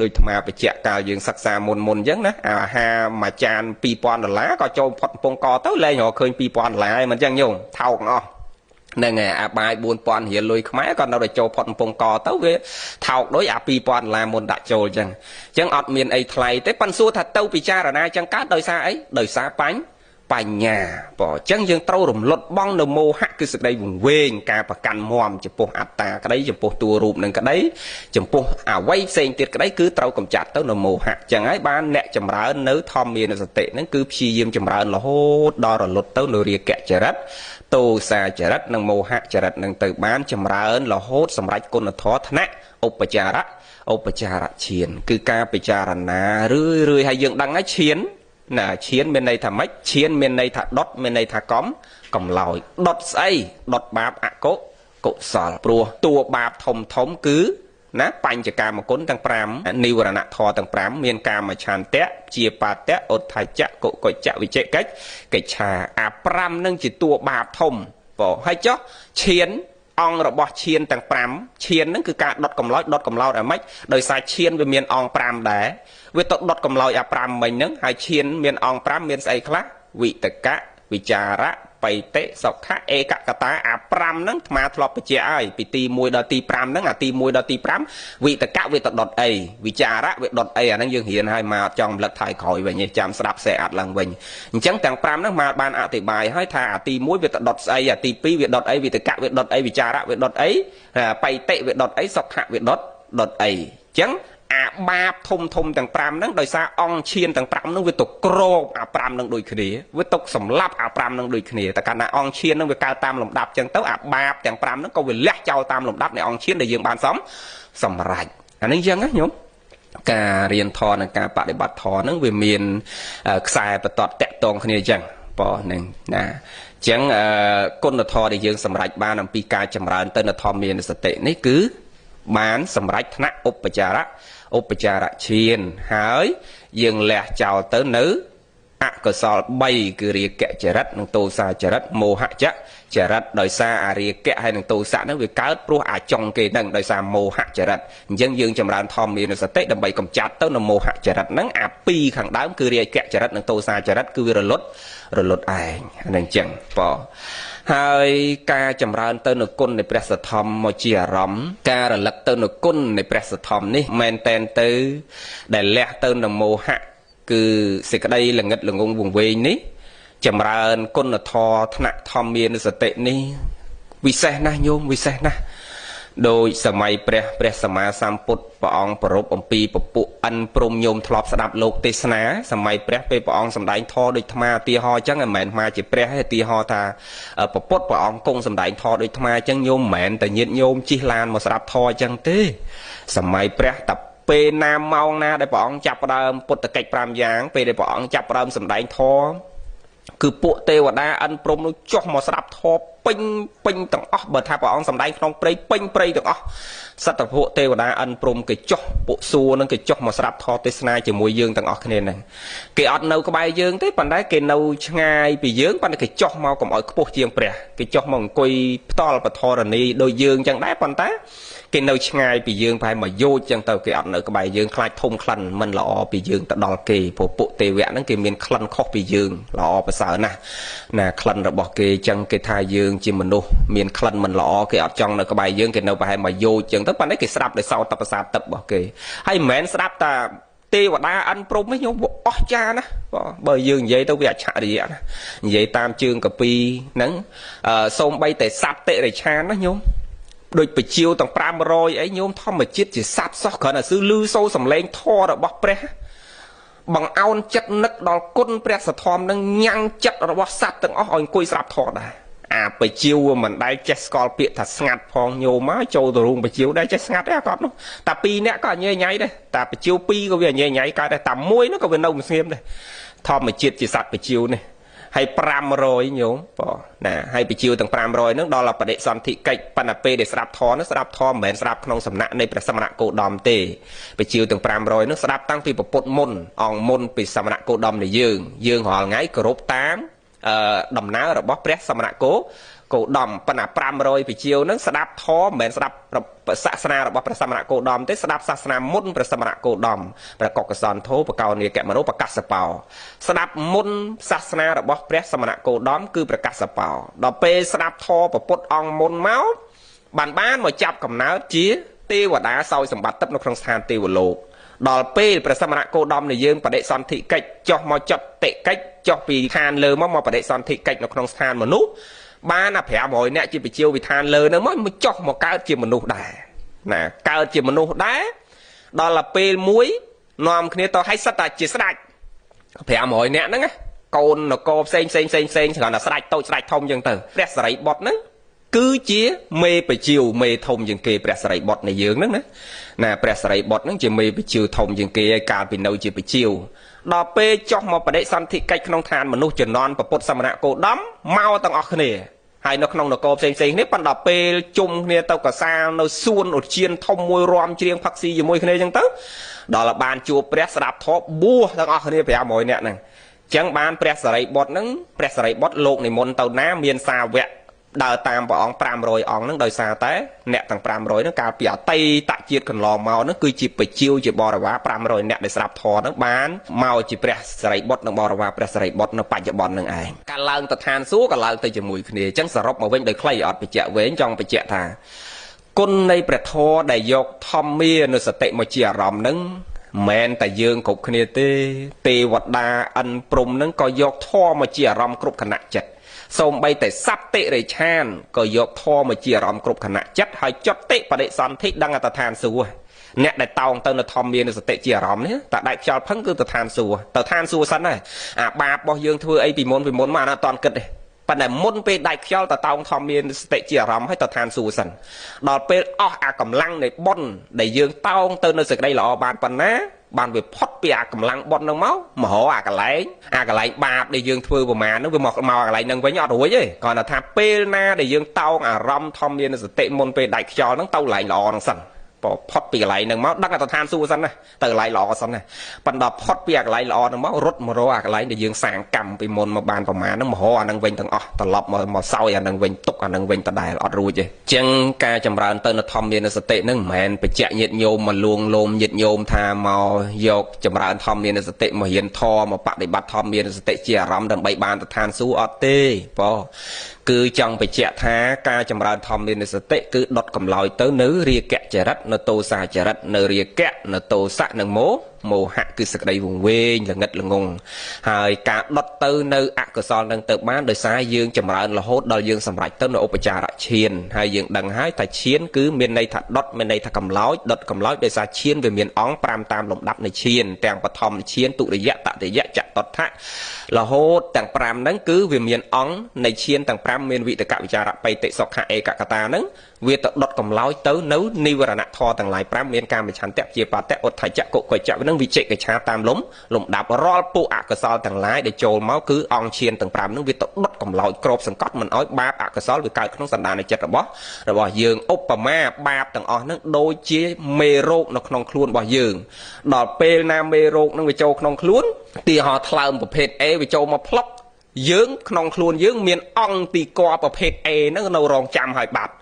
โดยธรรมาไปเจาะกายังศักษามุนยังนะหามาจาน$2,000ก็โจมพอดปงกอเต้าเลยหรอเคย$2,000มันยังโยงเท่ากันอ๋อนั่นไงบาย4,000เหียลอยขมายก็เราได้โจพอดปงกอเต้าเวเท่าโดย$2,000มุนดักโจจังอดเมียนไอ้ไทยแต่ปันสู้ถัดเต้าปิจารณาจังการโดยซาไอ้โดยซาปัญญาป่อจังยังเต้ารมลดบ้องนโมหะคือสิ่งใดวุ่นเวงการประกันมอมจะปอัตตาก็ได้จะปตัวรูปหนึ่งก็ได้จะปไว้เซนติดก็ได้คือเต้ากำจัดเต้านโมหะจังไอ้บ้านแหนจำร้านเนื้อทอมมีนสตินั่นคือพีเยี่ยมจำร้านละโหดดอรลดเต้าเนื้อเรียแกะจรัดโตซาจรัดนโมหะจรัดหนึ่งเติบ้านจำร้านละโหดสำหรับคนทอธนะอุปจาระเชียนคือการปิจารณาเรื่อยให้ยังดังไอ้เชียนน่ะเชียนเป็นในธรรมะเชียนเป็นในถัดดดเป็นในถัดก้อมลอยดดไอดดบาปอะโกสอลปลัวตัวบาปทมคือนะปัญจการมกุลต่างปรามนิวรณะทอต่างปรามเมียนการมาชานเตะเจียปาเตะอดทายจะโกจะวิเจกัจกิชาปรามนั่งจิตตัวบาปทมปอให้เจ้าเชียนองระบอบเชียนต่างปรามเชียนนั่นคือการดดกำลอยอะไรไหมโดยสายเชียนเป็นเมียนองปรามได้เวทดดกำลอยปรามมันนั่งหายเชียนเมียนองปรามเมียนใส่คละวิตกะวิจาระไปเตะสกะเอกกตาปรามนั่งมาทลบไปเจ้าไอปีตีมวยดอตีปรามนั่งตีมวยดอตีปรามวิตกะวิตดดไอวิจาระวิดดไอนั่งยังเห็นให้มาจอมหลักถ่ายคอยไว้เนี่ยจำสลับเสียอัดหลังไว้จังแต่งปรามนั่งมาบานอธิบายให้ท่าตีมวยวิตดดไอตีปีวิดดไอวิตกะวิดดไอวิจาระวิดดไอไปเตะวิดดไอสกะวิดดไอจังบาปทมต่างปรามนั่งโดยซาองเชียนต่างปรามนั่งวิตกโกรกปรามนั่งโดยคดีวิตกสำลับปรามนั่งโดยคดีแต่การองเชียนนั่งวิการตามลำดับจังเต้าบาปต่างปรามนั่งก็วิเละเจ้าตามลำดับในองเชียนในยังบานซ้ำสำไรอันนี้ยังไงโยมการเรียนทอในการปฏิบัติทอนั่งวิมีนสายประตอดแตะตรงคดีจังปอหนึ่งนะจังก้นทอในยังสำไรบ้านปีการจำรานเต้นทอมีนสตินี่คือบ้านสำไรธนะอุปจาระเชียนหายยังแหลกเจ้าเต้นนื้อก็สอบใบคือเรียกแกะจรัดนังโตซาจรัดโมหะจะจรัดโดยซาเรียกแกะให้นังโตซานั้นวิการปลัวจงเกนังโดยซาโมหะจรัดยังยืงจำรานทอมมีนสติดำใบกำจัดเต้นโมหะจรัดนั้นปีขังดำคือเรียกแกะจรัดนังโตซาจรัดคือวิรลดไอนั่นจังปอให้การจำรานเต้นกุลในประสทอมมจีรอมการระลักเต้นกุลในประสทอมนี่แมนเตนเตอได้แลกเต้นโมหะคือสิ่งใดหลังเงินหลังงวงเวนี้จำรานกุลทอธนะทอมเมียนสตินี้วิเศษนะโยมวิเศษนะโดยสมัยព្រះសម្មាសម្ពុទ្ធព្រះអង្គប្រពអំពីពពួកអិនព្រំញោមធ្លាប់ស្ដាប់លោកទេសនាសម័យព្រះពេលព្រះអង្គសម្ដែងធម៌ដូចថ្មទីហោអញ្ចឹងមិនមែនមកជាព្រះទេទីហោថាពពុទ្ធព្រះអង្គគង់សម្ដែងធម៌ដូចថ្មអញ្ចឹងញោមមិនមែនតែញាតញោមជិះឡានមកស្ដាប់ធម៌អញ្ចឹងទេសម័យព្រះតពេលណាម៉ោងណាដែលព្រះអង្គចាប់ផ្ដើមពុទ្ធកិច្ច5យ៉ាងពេលដែលព្រះអង្គចាប់ផ្ដើមសម្ដែងធម៌គឺពួកទេវតាអិនព្រំនោះចុះមកស្ដាប់ធម៌ពេញទាំងអស់បើថាព្រះអង្គសម្ដែងក្នុងព្រៃពេញព្រៃទាំងអស់សត្វពួកទេវតាអិនព្រំគេចុះពួកសួរនឹងគេចុះមកស្ដាប់ធម៌ទេសនាជាមួយយើងទាំងអស់គ្នាហ្នឹងគេអត់នៅក្បែរយើងទេប៉ុន្តែគេនៅឆ្ងាយពីយើងប៉ុន្តែគេចុះមកកុំឲ្យខ្ពស់ជាងព្រះគេចុះមកអង្គុយផ្ទាល់ពធរណីដោយយើងចឹងដែរប៉ុន្តែគេនៅឆ្ងាយពីយើងប្រហែល1យោជចឹងទៅគេអត់នៅក្បែរយើងខ្លាចធំក្លិនមិនល្អពីយើងទៅដល់គេព្រោះពួកទេវៈហ្នឹងគេមានក្លិនខុសពីយើងល្អប្រសើរណាស់ណាក្លិនរបស់គេចឹងគេថាយើងជាមនុស្សមានក្លិនមិនល្អគេអត់ចង់នៅក្បែរយើងគេនៅប្រហែល1យោជចឹងទៅប៉ុន្តែគេស្ដាប់ដោយសោតប្រសាទទឹករបស់គេហើយមិនមែនស្ដាប់តែទេវតាអិនព្រំនេះញោមអស់ចាណាបើយើងនិយាយទៅវាអច្ឆរិយៈណានិយាយតាមជើងកាពីហ្នឹងសូមបីតែសត្វតិរិឆានណាញោមដូចបជាវទាំង500អីញោមធម្មជាតិជាសត្វសោះគ្រាន់តែលឺសូរសំឡេងធម៌របស់ព្រះបង្អោនចិត្តនឹកដល់គុណព្រះសទ្ធំនឹងញ៉ាំងចិត្តរបស់សត្វទាំងអស់ឲ្យអង្គុយស្ដាប់ធម៌ដែរបជាវមិនដែលចេះស្គាល់ពាក្យថាស្ងាត់ផងញោមមកចូលទៅរូងបជាវដែរចេះស្ងាត់ទេអាគាត់នោះតែ2នាក់ក៏អញញ៉ៃដែរតែបជាវ2ក៏វាអញញ៉ៃកើតដែរតែមួយនោះក៏វានៅមិនស្ងៀមដែរធម្មជាតិជាសត្វបជាវនេះហើយ500ញោមបងណាហើយបជាវទាំង500ហ្នឹងដល់បដិសន្ធិកិច្ចប៉ុន្តែពេលដែលស្ដាប់ធម៌ហ្នឹងស្ដាប់ធម៌មិនមែនស្ដាប់ក្នុងសំណាក់នៃព្រះសមណគោតមទេបជាវទាំង500ហ្នឹងស្ដាប់តាំងពីពុទ្ធមុនអង្គមុនពីសមណគោតមនៃយើងរាល់ថ្ងៃគោរពតាមដំណើររបស់ព្រះសមណគោ គោដំប៉ុន្តែ500ពជាវហ្នឹងស្ដាប់ធម៌មិនមែនស្ដាប់សាសនារបស់ព្រះសមណគោដំទេស្ដាប់សាសនាមុនព្រះសមណគោដំព្រះកុកសន្ធោបកោនីកមនោបកាសបោស្ដាប់មុនសាសនារបស់ព្រះសមណគោដំគឺព្រះកសបោដល់ពេលស្ដាប់ធម៌ព្រះពុទ្ធអង្គមុនមកបានមកចាប់កំណើតជាទេវតាសោយសម្បត្តិទឹកនៅក្នុងស្ថានទេវលោកដល់ពេលព្រះសមណគោដំនៃយើងបដិសន្ធិកិច្ចចុះមកចុតតិកិច្ចចុះពីឋានលើមកបដិសន្ធិកិច្ចនៅក្នុងស្ថានមនុស្សបាន500នាក់ជាបជាវវិធានលើនឹងមកចុះមកកើតជាមនុស្សដែរណាកើតជាមនុស្សដែរដល់ពេលមួយនាំគ្នាទៅឲ្យសិតតែជាស្ដេច500នាក់ហ្នឹងកូននគរផ្សេងគ្រាន់តែស្ដេចតូចស្ដេចធំចឹងទៅព្រះសរិបុត្រហ្នឹងគឺជាមេបជាវមេធំជាងគេព្រះសរិបុត្រនៃយើងហ្នឹងណាព្រះសរិបុត្រហ្នឹងជាមេបជាវធំជាងគេហើយកាលពីនៅជាបជាវដល់ពេលចុះមកបដិសន្ធិកិច្ចក្នុងឋានមនុស្សជំនាន់ពុទ្ធសមណគោដំមកទាំងអស់គ្នាហើយនៅក្នុងនគរផ្សេងគ្នាប៉ុន្តែពេលជុំគ្នាទៅកសាលនៅសួនឧទ្យានធំមួយរំច្រៀងផឹកស៊ីជាមួយគ្នាអញ្ចឹងទៅដល់បានជួបព្រះស្ដាប់ធម៌បួសទាំងអស់គ្នា500នាក់ហ្នឹងអញ្ចឹងបានព្រះសរិបុត្រហ្នឹងព្រះសរិបុត្រលោកនិមន្តទៅណាមានសាវកដើរតាមព្រះអង្គ500អង្គហ្នឹងដោយសារតែអ្នកទាំង500ហ្នឹងកាលពីអតីតជាតិកន្លងមកហ្នឹងគឺជាបជាវជាបរិវារ500អ្នកដែលស្ដាប់ធម៌ហ្នឹងបានមកជាព្រះសរិបុត្រនិងបរិវារព្រះសរិបុត្រនៅបច្ចុប្បន្នហ្នឹងឯងការឡើងទៅឋានសួគ៌ក៏ឡើងទៅជាមួយគ្នាអញ្ចឹងសរុបមកវិញដោយខ្លីអត់បញ្ជាក់វែងចង់បញ្ជាក់ថាគុណនៃព្រះធម៌ដែលយកធម្មានុសតិមកជាអារម្មណ៍ហ្នឹងមិនតែយើងគ្រប់គ្នាទេវតាអិនព្រំហ្នឹងក៏យកធម៌មកជាអារម្មណ៍គ្រប់គណៈចិត្តសូម្បីតែសត្វតិរិឆានក៏យកធម៌មកជាអារម្មណ៍គ្រប់គណៈចិត្តហើយចុតតិបដិសន្ធិដឹងអត្តឋានសួគ៌អ្នកដែលតោងទៅនៅធម្មានុសតិជាអារម្មណ៍នេះតែដាច់ខ្យល់ផឹងគឺទៅឋានសួគ៌ទៅឋានសួគ៌សិនហើយអាបាបរបស់យើងធ្វើអីពីមុនមកអានោះអត់តន់គិតទេប៉ុន្តែមុនពេលដាច់ខ្យល់ទៅតោងធម្មានុសតិជាអារម្មណ៍ហើយទៅឋានសួគ៌សិនដល់ពេលអស់អាកម្លាំងនៃបុណ្យដែលយើងតោងទៅនៅសេចក្តីល្អបានប៉ុណ្ណាបានវាផុតពីអាកម្លាំងបុណ្យហ្នឹងមកមករកអាកន្លែងបាបដែលយើងធ្វើប្រមាណហ្នឹងវាមកកន្លែងហ្នឹងវិញអត់រួចទេគ្រាន់តែថាពេលណាដែលយើងតោងអារម្មណ៍ធម្មានុសតិមុនពេលដាច់ខ្យល់ហ្នឹងទៅកន្លែងល្អហ្នឹងសិនផុតពីកន្លែងហ្នឹងមកដឹកទៅឋានសួគ៌សិនណាទៅកន្លែងល្អសិនណាប៉ុន្តែផុតពីអាកន្លែងល្អហ្នឹងមករត់មករកអាកន្លែងដែលយើងសាងកម្មពីមុនមកបានប្រមាណហ្នឹងមករកអាហ្នឹងវិញទាំងអស់ត្រឡប់មកសោយអាហ្នឹងវិញទុកអាហ្នឹងវិញដដែលអត់រួចទេអញ្ចឹងការចម្រើនទៅនៅធម្មានុសតិហ្នឹងមិនមែនបញ្ជាក់ញាតិញោមមកលួងលោមញាតិញោមថាមកយកចម្រើនធម្មានុសតិមករៀនធម៌មកបដិបត្តិធម្មានុសតិជាអារម្មណ៍ដើម្បីបានទៅឋានសួគ៌អត់ទេបងគឺចង់បញ្ជាក់ថាការចម្រើនធម្មានុសតិគឺដុតកម្លោចទៅនៅរាគៈចរិតនៅទោសាចរិតនៅរាគៈនៅទោសៈនិងមោហៈគឺសក្តីវង្វេងល្ងិតល្ងងហើយការដុតទៅនៅអកុសលនឹងទៅបានដោយសារយើងចម្រើនរហូតដល់យើងសម្រេចទៅនៅឧបចារឈានហើយយើងដឹងហើយថាឈានគឺមានន័យថាដុតមានន័យថាកម្លោចដុតកម្លោចដោយសារឈានវាមានអង្គ5តាមលំដាប់នៃឈានទាំងបឋមឈានទុរិយៈតតិយៈចតុដ្ឋៈរហូតទាំង5ហ្នឹងគឺវាមានអង្គនៃឈានទាំង5មានវិតកវិចារបៃតិសុខៈឯកកតាហ្នឹងវាទៅដុតកម្លោចទៅនៅនិវរណធម៌ទាំងឡាយ5មានកាមឆន្ទៈជាបតៈឧទ្ធច្ចៈកុកច្ចៈនឹងវិជិកិច្ឆាតាមលំដាប់រាល់ពួកអកុសលទាំងឡាយដែលចូលមកគឺអង្គឈានទាំង5នឹងវាទៅដុតកម្លោចក្របសង្កត់មិនឲ្យបាបអកុសលវាកើតក្នុងសន្តានចិត្តរបស់យើងឧបមាបាបទាំងអស់នឹងដូចជាមេរោគនៅក្នុងខ្លួនរបស់យើងដល់ពេលណាមេរោគនឹងវាចូលក្នុងខ្លួនទីហោថ្លើមប្រភេទ A វាចូលមកផ្លុកយើងក្នុងខ្លួនយើងមានអង្គទីកប្រភេទ A ហ្នឹងនៅរងចាំឲ្យបាត់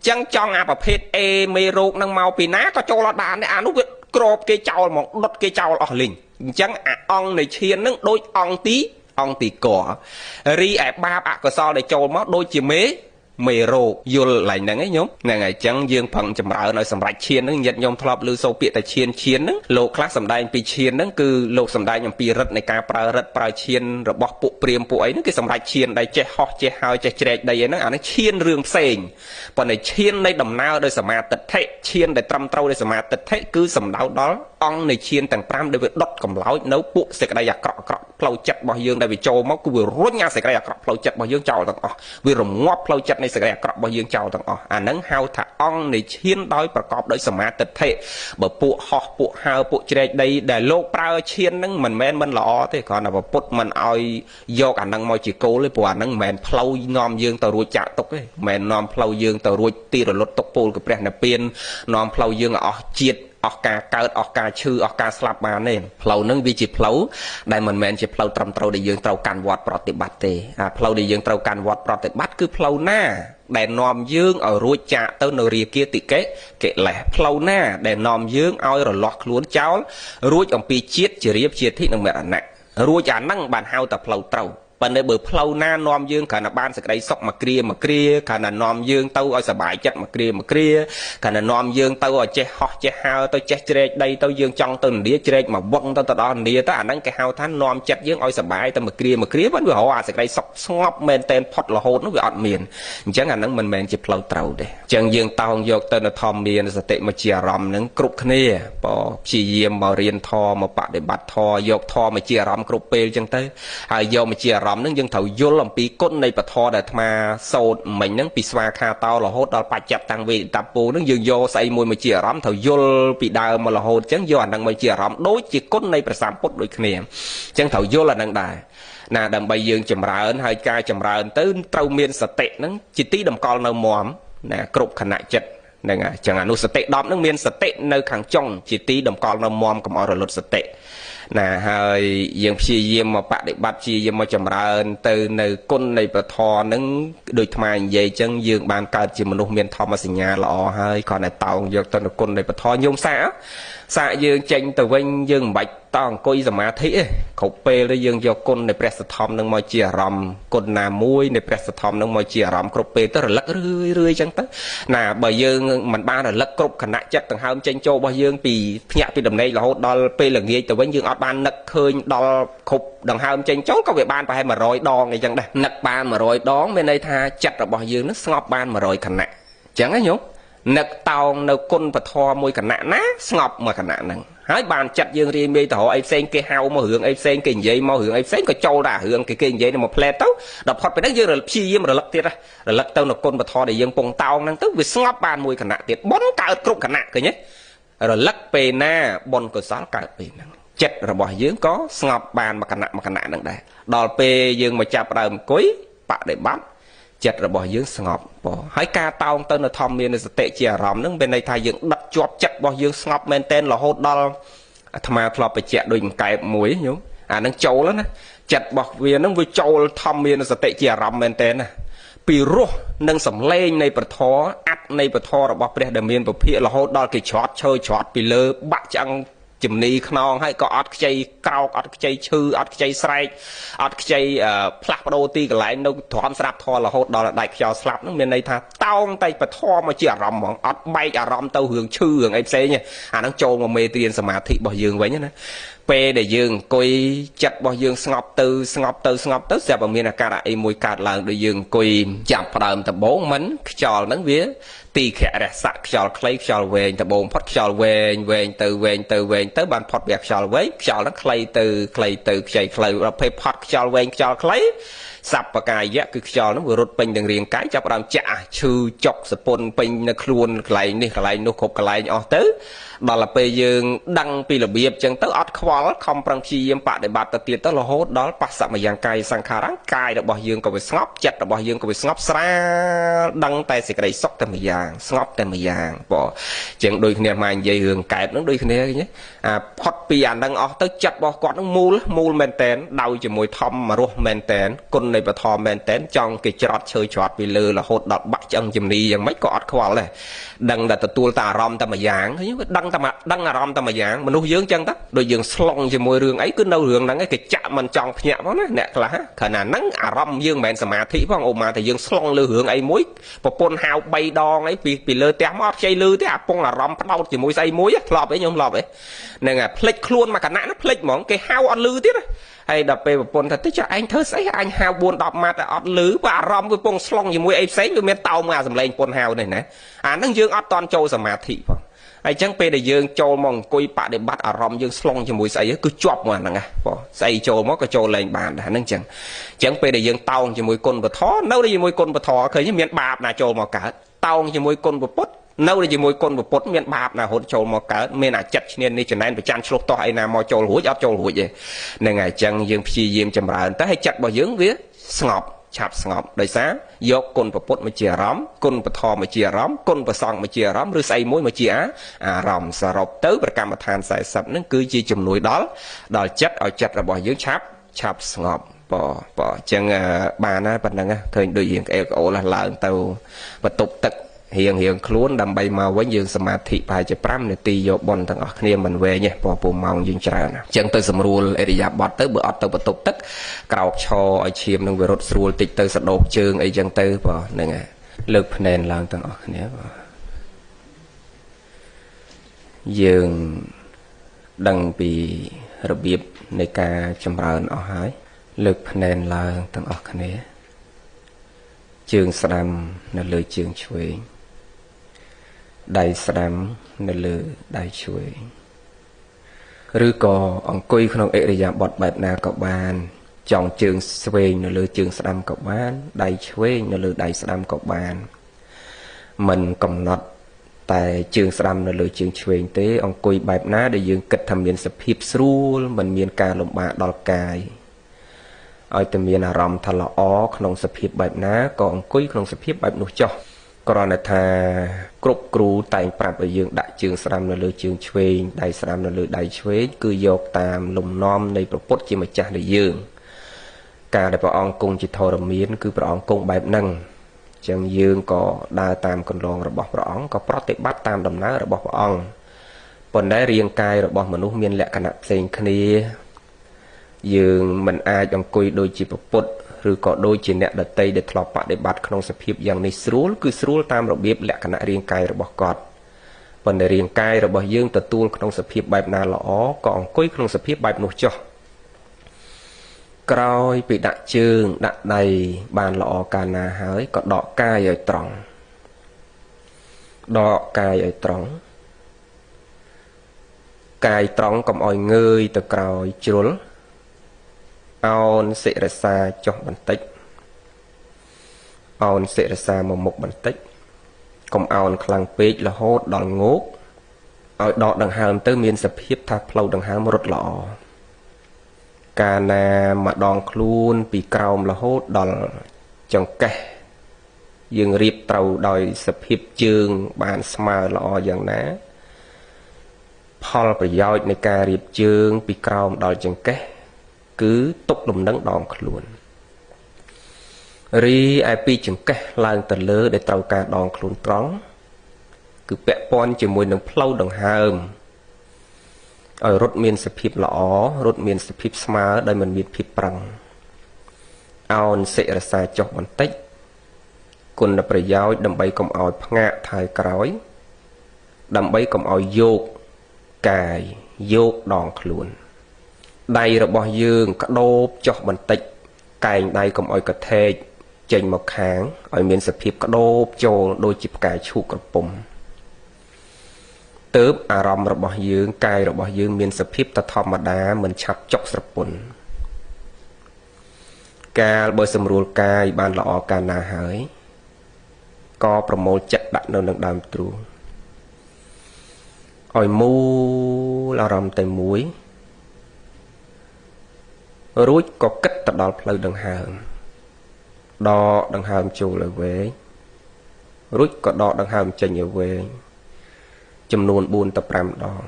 ចឹងចង់អាប្រភេទ A មេរោគនឹងមកពីណាក៏ចូលអត់បានអានោះវាក្របគេចោលហ្មងដុតគេចោលអស់លីងអញ្ចឹងអាអង្គនៃឈាននឹងដូចអង្គទីករីឯបាបអកុសលដែលចូលមកដូចជាមេរោគយល់ឡើងហ្នឹងឯងញោមហ្នឹងហើយអញ្ចឹងយើងប្រឹងចម្រើនឲ្យសម្រេចឈានហ្នឹងញាតិញោមធ្លាប់ឮសូរពាក្យតែឈានហ្នឹងលោកខ្លះសម្ដែងពីឈានហ្នឹងគឺលោកសម្ដែងអំពីរិទ្ធនៃការប្រើរិទ្ធប្រើឈានរបស់ពួកព្រាហ្មណ៍ពួកអីហ្នឹងគេសម្រេចឈានដែលចេះហោះចេះហើយចេះជ្រែកដីអីហ្នឹងអានេះឈានរឿងផ្សេងប៉ុន្តែឈាននៃដំណើរដោយសមាទិដ្ឋិឈានដែលត្រឹមត្រូវដោយសមាទិដ្ឋិគឺសំដៅដល់អង្គនៃឈានទាំង5ដែលវាដុតកម្លោចនៅពួកសេចក្តីអាក្រក់ផ្លូវចិត្តរបស់យើងដែលវាចូលមកគឺវារុញអាសេចក្តីអាក្រក់ផ្លូវចិត្តរបស់យើងចោលទាំងអស់វារងាប់ផ្លូវចិត្តនៃសេចក្តីអាក្រក់របស់យើងចោលទាំងអស់អាហ្នឹងហៅថាអង្គនៃឈានដោយប្រកបដោយសមាទិដ្ឋិបើពួកហោះពួកហើពួកជ្រែកដីដែលលោកប្រើឈានហ្នឹងមិនមែនមិនល្អទេគ្រាន់តែពុទ្ធមិនឲ្យយកអាហ្នឹងមកជាគោលទេព្រោះអាហ្នឹងមិនមែនផ្លូវនាំយើងទៅរួចចាក់ទុកទេមិនមែននាំផ្លូវយើងទៅរួចទីរលត់ទុកពោលគឺព្រះនិព្វាននាំផ្លូវយើងឲ្យអស់ជាតិ អស់ការកើតអស់ការឈឺអស់ការស្លាប់បានទេផ្លូវហ្នឹងវាជាផ្លូវដែលមិនមែនជាផ្លូវត្រឹមត្រូវដែលយើងត្រូវកាន់វត្តប្រតិបត្តិទេផ្លូវដែលយើងត្រូវកាន់វត្តប្រតិបត្តិគឺផ្លូវណាដែលនាំយើងឲ្យរួចចាកទៅនៅរាគាតិកិលេសផ្លូវណាដែលនាំយើងឲ្យរលាស់ខ្លួនចោលរួចអំពីជាតិជារៀបជាធិនិងមរណៈរួចអាហ្នឹងបានហៅតែផ្លូវត្រូវប៉ុន្តែបើផ្លូវណានាំយើងគ្រាន់តែបានសេចក្តីសុខមួយគ្រាគ្រាន់តែនាំយើងទៅឲ្យសบายចិត្តមួយគ្រាគ្រាន់តែនាំយើងទៅឲ្យចេះហោះចេះហើរទៅចេះជ្រែកដីទៅយើងចង់ទៅឥណ្ឌាជ្រែកមកវឹងទៅដល់ឥណ្ឌាទៅអាហ្នឹងគេហៅថានាំចិត្តយើងឲ្យសบายទៅមួយគ្រាប៉ុន្តែវារកអាសេចក្តីសុខស្ងប់មែនតែនផុតរហូតនោះវាអត់មានអញ្ចឹងអាហ្នឹងមិនមែនជាផ្លូវត្រូវទេអញ្ចឹងយើងតោងយកទៅនៅធម្មមានសតិមកជាអារម្មណ៍ហ្នឹងគ្រប់គ្នាព្យាយាមមករៀនធម៌មកបដិបត្តិធម៌យកធម៌មកជាអារម្មណ៍គ្រប់ពេលអញ្ចឹងទៅហើយយកមកជាអារម្មណ៍នឹងយើងត្រូវយល់អំពីគុណនៃពធដែលអាត្មាសូត្រមិញហ្នឹងពីស្វាខាតោរហូតដល់បច្ចៈតាំងវេតពូហ្នឹងយើងយកស្អីមួយមកជាអារម្មណ៍ត្រូវយល់ពីដើមមករហូតអញ្ចឹងយកអាហ្នឹងមកជាអារម្មណ៍ដូចជាគុណនៃព្រះសម្ពុទ្ធដូចគ្នាអញ្ចឹងត្រូវយល់អាហ្នឹងដែរណាដើម្បីយើងចម្រើនហើយការចម្រើនទៅត្រូវមានសតិហ្នឹងជាទីតម្កល់នៅមមណាគ្រប់ខណៈចិត្តហ្នឹងហើយអញ្ចឹងអនុសតិ10ហ្នឹងមានសតិនៅខាងចុងជាទីតម្កល់នៅមមកុំឲ្យរលត់សតិណាហើយយើងព្យាយាមមកបដិបត្តិព្យាយាមមកចម្រើនទៅនៅគុណនៃប្រធរហ្នឹងដូចថ្មនិយាយអញ្ចឹងយើងបានកើតជាមនុស្សមានធម្មសញ្ញាល្អហើយគ្រាន់តែតោងយកទៅនៅគុណនៃប្រធរញោមសាកយើងចេញទៅវិញយើងមិនបាច់តអង្គុយសមាធិទេគ្រប់ពេលទៅយើងយកគុណនៃព្រះសទ្ធំនឹងមកជាអារម្មណ៍គុណណាមួយនៃព្រះសទ្ធំនឹងមកជាអារម្មណ៍គ្រប់ពេលទៅរលឹករឿយអញ្ចឹងទៅណាបើយើងមិនបានរលឹកគ្រប់ខណៈចិត្តដង្ហើមចេញចូលរបស់យើងពីភ្ញាក់ពីដំណេករហូតដល់ពេលល្ងាចទៅវិញយើងអត់បាននឹកឃើញដល់គ្រប់ដង្ហើមចេញចូលក៏វាបានប្រហែល100ដងអីចឹងដែរនឹកបាន100ដងមានន័យថាចិត្តរបស់យើងនឹងស្ងប់បាន100ខណៈអញ្ចឹងណាញោមនឹកតោងនៅគុណពធមួយគណៈណាស្ងប់មួយគណៈហ្នឹងហើយបានចិត្តយើងរៀនមេទៅរកអីផ្សេងគេហៅមករឿងអីផ្សេងគេនិយាយមករឿងអីផ្សេងក៏ចូលដែររឿងគេនិយាយទៅមកផ្លែតទៅដល់ផុតពីហ្នឹងយើងព្យាយាមរលឹកទៀតរលឹកទៅនៅគុណពធដែលយើងពងតោងហ្នឹងទៅវាស្ងប់បានមួយគណៈទៀតបុណ្យកើតគ្រប់គណៈឃើញទេរលឹកពេលណាបុណ្យកុសលកើតពេលហ្នឹងចិត្តរបស់យើងក៏ស្ងប់បានមួយគណៈហ្នឹងដែរដល់ពេលយើងមកចាប់ដើមអង្គុយបដិបត្តិចិត្តរបស់យើងស្ងប់ហើយការតោងទៅនៅធម្មមានសតិជាអារម្មណ៍ហ្នឹងមានន័យថាយើងដិតជាប់ចិត្តរបស់យើងស្ងប់មែនតែនរហូតដល់អាត្មាធ្លាប់បញ្ជាក់ដូចកែបមួយញោមអាហ្នឹងចូលណាចិត្តរបស់វាហ្នឹងវាចូលធម្មមានសតិជាអារម្មណ៍មែនតែនណាពីរោះនិងសម្លេងនៃប្រធរអត្តនៃប្រធររបស់ព្រះដែលមានពភាករហូតដល់គេច្រត់ឈើច្រត់ពីលើបាក់ឆ្អឹងជំនីខ្នងហើយក៏អត់ខ្ចីក្រោកអត់ខ្ចីឈឺអត់ខ្ចីស្រែកអត់ខ្ចីផ្លាស់ប្ដូរទីកន្លែងនៅទ្រាំស្រាប់ធររហូតដល់ដាច់ខ្យល់ស្លាប់ហ្នឹងមានន័យថាតោងតែពធមកជាអារម្មណ៍ហ្មងអត់បែកអារម្មណ៍ទៅរឿងឈឺរឿងអីផ្សេងទេអាហ្នឹងចូលមកមេត្រៀនសមាធិរបស់យើងវិញណាពេលដែលយើងអង្គុយចិត្តរបស់យើងស្ងប់ទៅស្រាប់តែមានអាការៈអីមួយកើតឡើងដូចយើងអង្គុយចាប់ផ្ដើមដំបូងមិនខ្យល់ហ្នឹងវាទីខរស័កខ្យល់ខ្លីខ្យល់វែងដំបូងផុតខ្យល់វែងទៅបានផុតវាខ្យល់វែងខ្យល់ហ្នឹងខ្លីទៅខ្ចីខ្លីដល់ពេលផុតខ្យល់វែងខ្យល់ខ្លីសัพពកាយៈគឺខ្យល់ហ្នឹងវារត់ពេញទាំងរាងកាយចាប់ផ្ដើមចាក់ឈឺចុកសពុនពេញនៅខ្លួនកន្លែងនេះកន្លែងនោះគ្រប់កន្លែងអស់ទៅដល់ពេលយើងដឹងពីរបៀបចឹងទៅអត់ខ្វល់ខំប្រឹងព្យាយាមបដិបត្តិទៅទៀតទៅរហូតដល់បស្សមយ៉ាងកាយសង្ខារៈកាយរបស់យើងក៏វាស្ងប់ចិត្តរបស់យើងក៏វាស្ងប់ស្រាលដឹងតែសេចក្តីសុខតែម្យ៉ាងស្ងប់តែម្យ៉ាងចឹងដូចគ្នាមកនិយាយរឿងកែបហ្នឹងដូចគ្នាឃើញអាផុតពីអាហ្នឹងអស់ទៅចិត្តរបស់គាត់ហ្នឹងមូលមែនតែនដោយជាមួយធម្មរស់មែនតែនគុណនៃពធមែនតែនចង់គេច្រត់ឈើច្រត់ពីលើរហូតដល់បាក់ឆ្អឹងជំនីយ៉ាងម៉េចក៏អត់ខ្វល់ដែរដឹងតែទទួលតែអារម្មណ៍តែម្យ៉ាងឃើញដឹងអារម្មណ៍តែម្យ៉ាងមនុស្សយើងចឹងទៅដូចយើងស្លងជាមួយរឿងអីគឺនៅរឿងហ្នឹងឯងគេចាក់មិនចង់ភ្ញាក់ផងណាអ្នកខ្លះខណៈហ្នឹងអារម្មណ៍យើងមិនមែនសមាធិផងអូម៉ាតែយើងស្លងលើរឿងអីមួយប្រពន្ធហៅ3ដងអីពីលើផ្ទះមកអត់ខ្ចីលឺទេអាពងអារម្មណ៍ផ្ដោតជាមួយស្អីមួយធ្លាប់អីខ្ញុំធ្លាប់អីហ្នឹងហើយភ្លេចខ្លួនមកគណៈហ្នឹងភ្លេចហ្មងគេហៅអត់លឺទៀតហើយដល់ពេលប្រពន្ធថាទៅចុះឯងធ្វើស្អីអញហៅ4 10ម៉ាត់អត់លឺបើអារម្មណ៍វាពងស្លងជាមួយអីផ្សេងវាមានតោងមកអាសំឡេងពន្ធហៅនេះណាអាហ្នឹងយើងអត់តន់ចូលសមាធិផងហើយអញ្ចឹងពេលដែលយើងចូលមកអង្គុយបដិបត្តិអារម្មណ៍យើងស្លងជាមួយស្អីគឺជាប់មកហ្នឹងណាស្អីចូលមកក៏ចូលលែងបានដែរហ្នឹងអញ្ចឹងពេលដែលយើងតោងជាមួយគុណពធនៅជាមួយគុណពធឃើញមានបាបណាចូលមកកើតតោងជាមួយគុណពុទ្ធនៅជាមួយគុណពុទ្ធមានបាបណារហូតចូលមកកើតមានអាចិតឈ្នាននេះចំណែនប្រច័នឆ្លុះតោះអីណាមកចូលរួចអត់ចូលរួចទេហ្នឹងហើយអញ្ចឹងយើងព្យាយាមចម្រើនទៅឲ្យចិត្តរបស់យើងវាស្ងប់ ឆាប់ស្ងប់ដោយសារយកគុណប្រពុតមកជាអារម្មណ៍គុណបធមមកជាអារម្មណ៍គុណប្រសង្ឃមកជាអារម្មណ៍ឬស្អីមួយមកជាអារម្មណ៍សរុបទៅប្រកម្មដ្ឋាន40ហ្នឹងគឺជាជំនួយដល់ចិត្តឲ្យចិត្តរបស់យើងឆាប់ស្ងប់អញ្ចឹងបានណាប៉ុណ្ណឹងឃើញដូចរៀងក្អែលក្អូលឡើងទៅបន្ទប់ទឹករៀងខ្លួនដើម្បីមកវិញយើងសមាធិប្រហែលជា5នាទីយកបន់ទាំងអស់គ្នាមិនវែងទេព្រោះពូម៉ោងយើងច្រើនអញ្ចឹងទៅស្រួលអរិយាប័ត្រទៅបើអត់ទៅបន្ទប់ទឹកក្រោកឈរឲ្យឈាមនឹងវារត់ស្រួលតិចទៅសដោកជើងអីចឹងទៅហ្នឹងហើយលើកភ្នែនឡើងទាំងអស់គ្នាយើងដឹងពីរបៀបនៃការចម្រើនអស់ហើយលើកភ្នែនឡើងទាំងអស់គ្នាជើងស្ដាំនៅលើជើងឆ្វេងដៃស្ដាំនៅលើដៃឆ្វេងឬក៏អង្គុយក្នុងអិរិយាបថបែបណាក៏បានចង់ជើងឆ្វេងនៅលើជើងស្ដាំក៏បានដៃឆ្វេងនៅលើដៃស្ដាំក៏បានមិនកំណត់តែជើងស្ដាំនៅលើជើងឆ្វេងទេអង្គុយបែបណាដែលយើងគិតថាមានសភាពស្រួលមិនមានការលំបាកដល់កាយឲ្យតែមានអារម្មណ៍ថាល្អក្នុងសភាពបែបណាក៏អង្គុយក្នុងសភាពបែបនោះចុះគ្រាន់តែថាគ្រប់គ្រូតែងប្រាប់ឲ្យយើងដាក់ជើងស្ដាំនៅលើជើងឆ្វេងដៃស្ដាំនៅលើដៃឆ្វេងគឺយកតាមលំនាំនៃព្រះពុទ្ធជាម្ចាស់នៃយើងការដែលព្រះអង្គគង់ជាធរមានគឺព្រះអង្គគង់បែបហ្នឹងអញ្ចឹងយើងក៏ដើរតាមកន្លងរបស់ព្រះអង្គក៏ប្រតិបត្តិតាមដំណើររបស់ព្រះអង្គប៉ុន្តែរាងកាយរបស់មនុស្សមានលក្ខណៈផ្សេងគ្នាយើងមិនអាចអង្គុយដូចជាពុទ្ធឬក៏ដូចជាអ្នកដតីដែលធ្លាប់បដិបត្តិក្នុងសភាពយ៉ាងនេះស្រួលគឺស្រួលតាមរបៀបលក្ខណៈរាងកាយរបស់គាត់ប៉ុន្តែរាងកាយរបស់យើងទទួលក្នុងសភាពបែបណាល្អក៏អង្គុយក្នុងសភាពបែបនោះចុះក្រោយពីដាក់ជើងដាក់ដៃបានល្អកាលណាហើយក៏ដកកាយឲ្យត្រង់ដកកាយឲ្យត្រង់កាយត្រង់កុំឲ្យងើយទៅក្រោយជ្រុលអោនសិរសាចុះបន្តិចអោនសិរសាមកមុខបន្តិចកុំអោនខ្លាំងពេករហូតដល់ងោកឲ្យដកដង្ហើមទៅមានសភាពថាផ្លូវដង្ហើមរត់ល្អកាលណាម្ដងខ្លួនពីក្រោមរហូតដល់ចង្កេះយើងរៀបត្រូវដោយសភាពជើងបានស្មើល្អយ៉ាងណាផលប្រយោជន៍នៃការរៀបជើងពីក្រោមដល់ចង្កេះគឺទុកលំនឹងដងខ្លួនរីឯពីចង្កេះឡើងទៅលើដែលត្រូវការដងខ្លួនត្រង់គឺពាក់ព័ន្ធជាមួយនឹងផ្លូវដង្ហើមឲ្យរត់មានសភាពល្អរត់មានសភាពស្មើដោយមិនមានភាពប្រឹងអោនសិរសាចុះបន្តិចគុណប្រយោជន៍ដើម្បីកុំឲ្យផ្ងាកថយក្រោយដើម្បីកុំឲ្យយកកាយយកដងខ្លួនដៃរបស់យើងក្ដូបចុះបន្តិចកែងដៃកុំឲ្យកថេកចេញមកខាងឲ្យមានសភាពក្ដូបចូលដូចជាផ្កាយឈូកក្រពុំទើបអារម្មណ៍របស់យើងកាយរបស់យើងមានសភាពធម្មតាមិនឆាប់ចុកស្រពន់កាលបើសម្រួលកាយបានល្អកាលណាហើយក៏ប្រមូលចិត្តដាក់នៅនឹងដើមទ្រូងឲ្យមូលអារម្មណ៍តែមួយរួចក៏គិតទៅដល់ផ្លូវដង្ហើមដកដង្ហើមចូលឲ្យវែងរួចក៏ដកដង្ហើមចេញឲ្យវែងចំនួន4ទៅ5ដង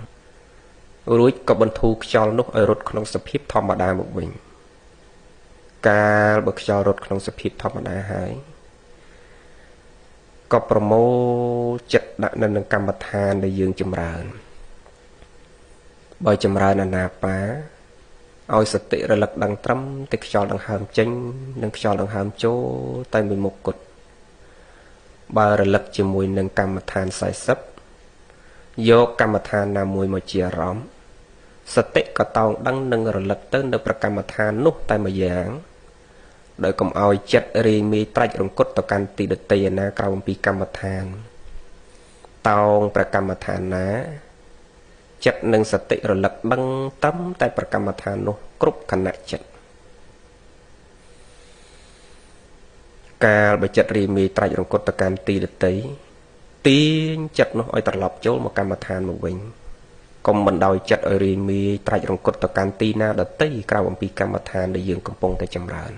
រួចក៏បន្ធូរខ្យល់នោះឲ្យរត់ក្នុងសភាពធម្មតាមកវិញកាលបើខ្យល់រត់ក្នុងសភាពធម្មតាហើយក៏ប្រមូលចិត្តដាក់នៅនឹងកម្មដ្ឋានដែលយើងចម្រើនបើចម្រើនអាណាបាឲ្យសតិរលឹកដឹងត្រឹមតែខ្យល់ដង្ហើមចេញនិងខ្យល់ដង្ហើមចូលតែមួយមុខគត់បើរលឹកជាមួយនឹងកម្មដ្ឋាន40យកកម្មដ្ឋានណាមួយមកជាអារម្មណ៍សតិក៏តោងដឹងនិងរលឹកទៅនៅប្រកម្មដ្ឋាននោះតែមួយយ៉ាងដោយកុំឲ្យចិត្តរីមីត្រាច់រង្គត់ទៅកាន់ទីដតីណាក្រៅអំពីកម្មដ្ឋានតោងប្រកម្មដ្ឋានណាចិត្តនិងសតិរលឹកដឹងត្រឹមតែប្រកម្មដ្ឋាននោះគ្រប់ខណៈចិត្តកាលបើចិត្តរីមីត្រាច់រង្គត់ទៅកាន់ទីដតីទាញចិត្តនោះឲ្យត្រឡប់ចូលមកកម្មដ្ឋានមកវិញកុំបណ្ដោយចិត្តឲ្យរីមីត្រាច់រង្គត់ទៅកាន់ទីណាដតីក្រៅអំពីកម្មដ្ឋានដែលយើងកំពុងតែចម្រើន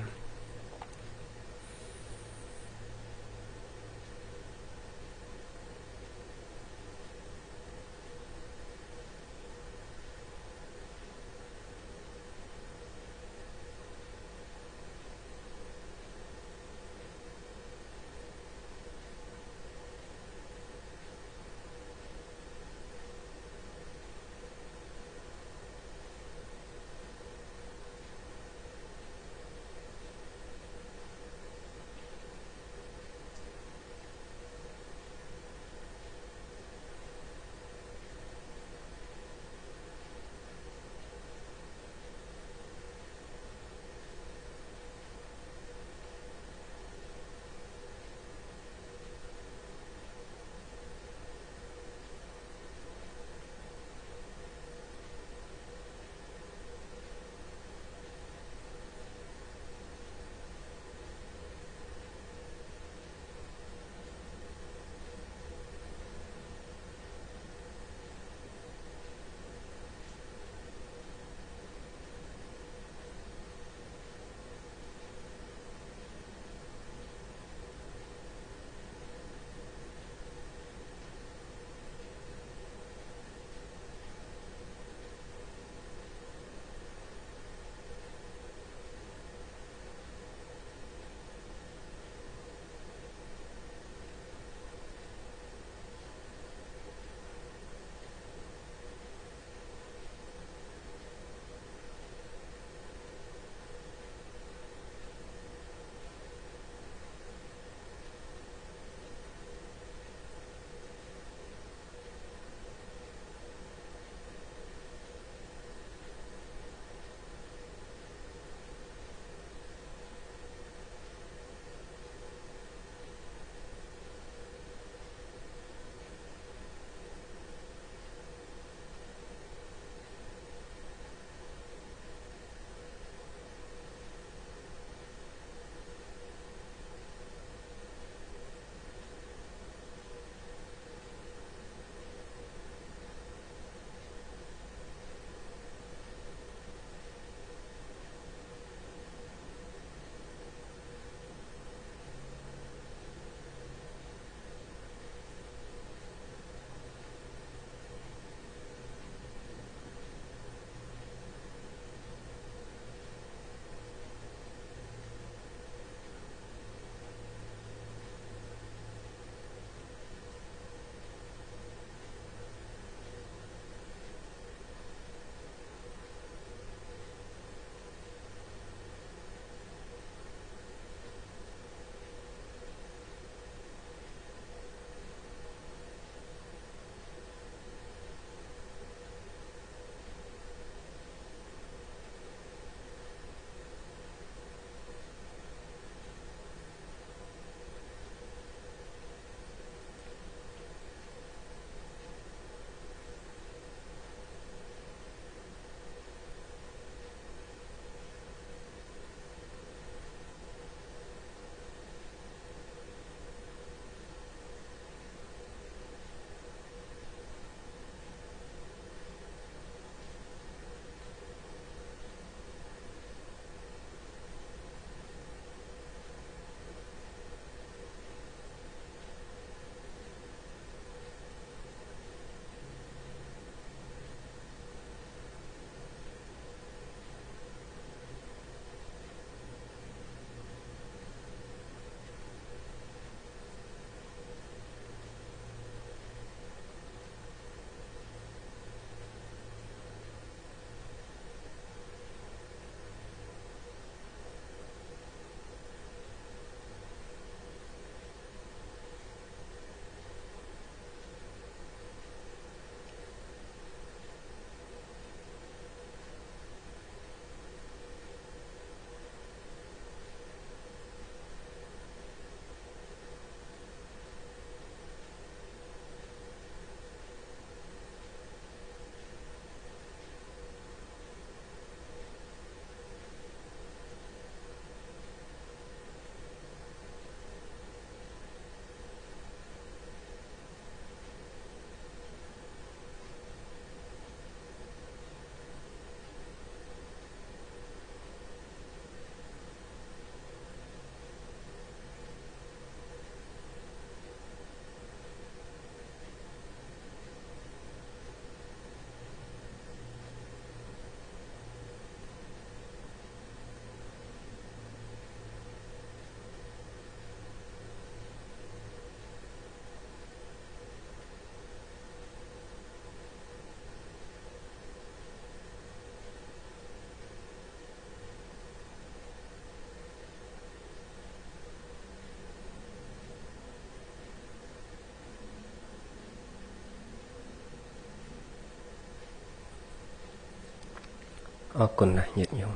អរគុណណាស់ញាតិញោម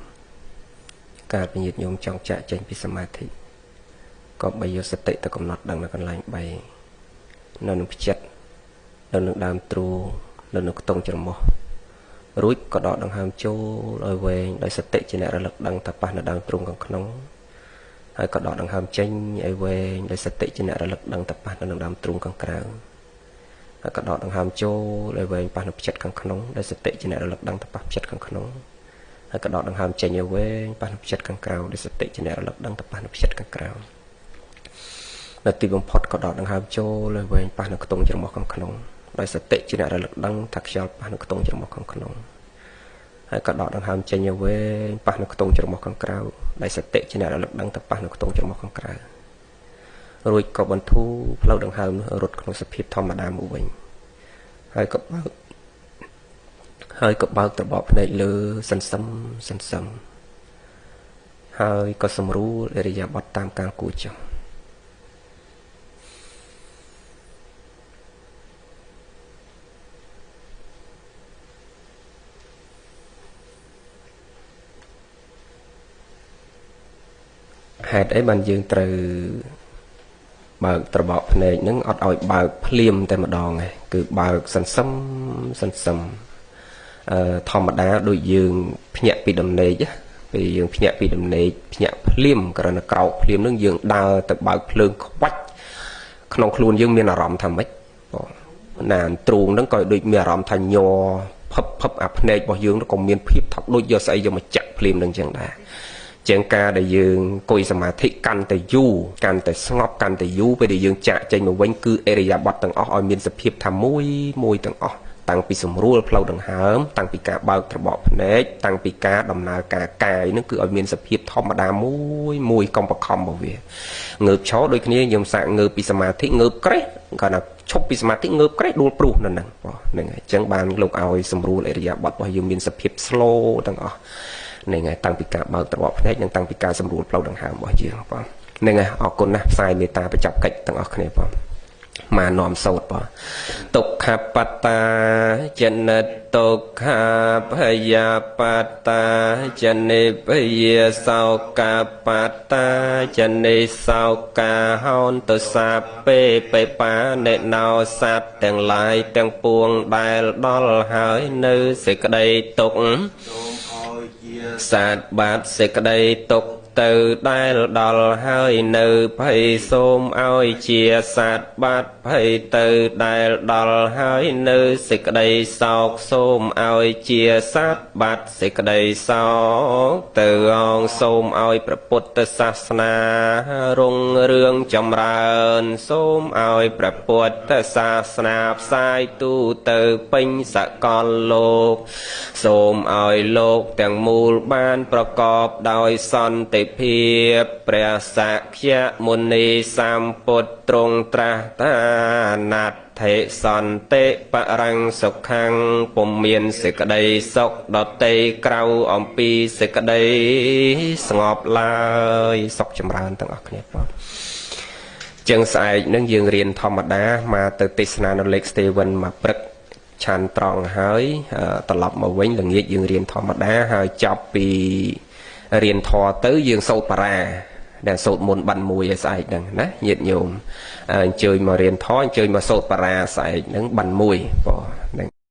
ការពីញាតិញោមចង់ចាក់ចេញពីសមាធិក៏បីយកសតិទៅកំណត់ដឹងនៅកន្លែង3នៅនឹងផ្ចិតនៅនឹងដើមទ្រូងនៅនឹងខ្ទង់ច្រមុះរួចក៏ដកដង្ហើមចូលឲ្យវែងដោយសតិជាអ្នករលឹកដឹងថាប៉ះនៅដើមទ្រូងខាងក្នុងហើយក៏ដកដង្ហើមចេញឲ្យវែងដោយសតិជាអ្នករលឹកដឹងថាប៉ះនៅនឹងដើមទ្រូងខាងក្រៅហើយក៏ដកដង្ហើមចូលឲ្យវែងប៉ះនៅផ្ចិតខាងក្នុងដោយសតិជាអ្នករលឹកដឹងថាប៉ះផ្ចិតខាងក្នុងហើយក៏ដកដង្ហើមចេញឲ្យវែងប៉ះនៅផ្ចិតខាងក្រៅដោយសតិជាអ្នករលឹកដឹងថាប៉ះនៅផ្ចិតខាងក្រៅនៅទីបំផុតក៏ដកដង្ហើមចូលឲ្យវែងប៉ះនៅខ្ទង់ច្រមុះខាងក្នុងដោយសតិជាអ្នករលឹកដឹងថាខ្យល់ប៉ះនៅខ្ទង់ច្រមុះខាងក្នុងហើយក៏ដកដង្ហើមចេញឲ្យវែងប៉ះនៅខ្ទង់ច្រមុះខាងក្រៅដោយសតិជាអ្នករលឹកដឹងថាប៉ះនៅខ្ទង់ច្រមុះខាងក្រៅរួចក៏បន្ធូរផ្លូវដង្ហើមរត់ក្នុងសភាពធម្មតាមកវិញហើយក៏បើកត្របកភ្នែកលើសន្សឹមហើយក៏សម្រួលឥរិយាបថតាមការគួរចុះហេតុអីបានយើងត្រូវបើកត្របកភ្នែកហ្នឹងអត់ឲ្យបើកភ្លាមតែម្ដងឯងគឺបើកសន្សឹមធម្មតាដូចយើងភ្ញាក់ពីដំណេកពេលយើងភ្ញាក់ពីដំណេកភ្ញាក់ភ្លាមគ្រាន់តែក្រោកភ្លាមហ្នឹងយើងដើរទៅបើកភ្លើងខ្វាច់ក្នុងខ្លួនយើងមានអារម្មណ៍ថាម៉េចបងណាទ្រូងហ្នឹងក៏ដូចមានអារម្មណ៍ថាញ័រផឹបអាភ្នែករបស់យើងក៏មានភាពថប់ដូចយកស្អីយកមកចាក់ភ្លាមនឹងចឹងដែរជាងការដែលយើងអង្គុយសមាធិកាន់តែយូរកាន់តែស្ងប់កាន់តែយូរពេលដែលយើងចាក់ចេញមកវិញគឺអរិយាបថទាំងអស់ឲ្យមានសភាពថាមួយទាំងអស់តាំងពីសម្រួលផ្លូវដង្ហើមតាំងពីការបើកត្របកភ្នែកតាំងពីការដំណើរការកាយនឹងគឺឲ្យមានសភាពធម្មតាមួយកំបខំរបស់វាងើបឈរដូចគ្នាយើងសាកងើបពីសមាធិងើបក្រេះគាត់ថាឈប់ពីសមាធិងើបក្រេះដួលព្រុសនៅហ្នឹងហ្នឹងហើយអញ្ចឹងបានលោកឲ្យសម្រួលអរិយាបថរបស់យើងមានសភាព slow ទាំងអស់ហ្នឹងហើយតាំងពីការបើកត្របកភ្នែកនិងតាំងពីការសម្រួលផ្លូវដង្ហើមរបស់យើងបងហ្នឹងហើយអរគុណណាស់ផ្សាយមេត្តាបញ្ចប់កិច្ចទាំងអស់គ្នាបងមកនាំសូត្របងទុក្ខបត្តាចនិតទុក្ខាភយាបត្តាចនិភយាសោកាបត្តាចនិសោកាហោនទុសាពេបេបានិណោសត្វទាំងឡាយទាំងពួងដែលដល់ហើយនៅសេចក្តីទុក្ខសាទបាត់សេចក្តីទុក្ខទៅដែលដល់ហើយនៅភ័យសូមឲ្យជាសាទបាត់ភ័យទៅដែលដល់ហើយនៅសេចក្តីសោកសូមឲ្យជាសាទបាត់សេចក្តីសោកទៅអង្គសូមឲ្យព្រះពុទ្ធសាសនារុងរឿងចម្រើនសូមឲ្យព្រះពុទ្ធសាសនាផ្សាយទូទៅពេញសកលលោកសូមឲ្យលោកទាំងមូលបានប្រកបដោយសន្តិភាពព្រះសក្យមុនីសម្ពុទ្ធទ្រង់ត្រាស់ថាណដ្ឋិសន្តិបរੰសុខੰពុំមានសេចក្តីសុខដតីក្រៅអំពីសេចក្តីស្ងប់ឡើយសុខចម្រើនទាំងអស់គ្នាបងចឹងស្អែកនឹងយើងរៀនធម្មតាមកទៅទេសនានៅលេខស្ទេវិនមកព្រឹកឆានត្រង់ហើយត្រឡប់មកវិញល្ងាចយើងរៀនធម្មតាហើយចប់ពីរៀនធម៌ទៅយើងសូត្របារាដែលសូត្រមុនបានមួយឲ្យស្អែកហ្នឹងណាញាតិញោមអញ្ជើញមករៀនធម៌អញ្ជើញមកសូត្របារាស្អែកហ្នឹងបានមួយបង